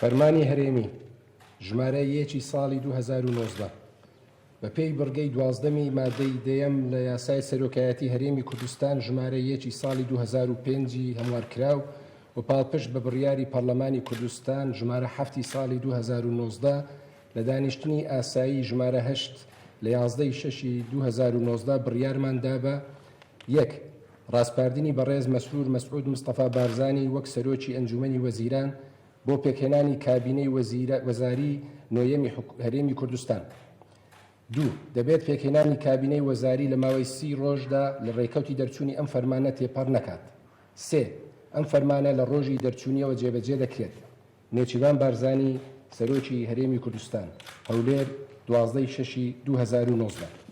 فەرمانی هەرێمی ژمارە 1 ساڵی 2019 بە پێی بڕگەی 12 مادەی دەیەم لە یاسای سەرۆکایەتی هەرێمی کوردستان ژمارە 1 ساڵی 2005 هەموارکراو و پاڵپشت بە بڕیاری پەرلەمانی کوردستان ژمارە 7 ساڵی 2019 لە دانیشتنی ئاسایی ژمارە 8 لە 11/6/2019 بڕیارماندا بە 1. ڕاستپاردنی بەڕێز مەسرور مەسعود مستەفا بارزانی وەک سەرۆکی ئەنجومەنی وەزیران بۆ پێکهێنانی کابینەی وەزاری نۆیەمی هەرێمی کوردستان. 2. دەبێت پێکهێنانی کابینەی وەزاری لە ماوەی 30 ڕۆژدا لە ڕێکەوتی دەرچوونی ئەم فەرمانە تێپەڕ نەکات. 3. ئەم فەرمانە لە ڕۆژی دەرچوونیەوە جێبەجێ دەکرێت. نێچیروان بارزانی سەرۆکی هەرێمی کوردستان هەولێر 12/6/2019.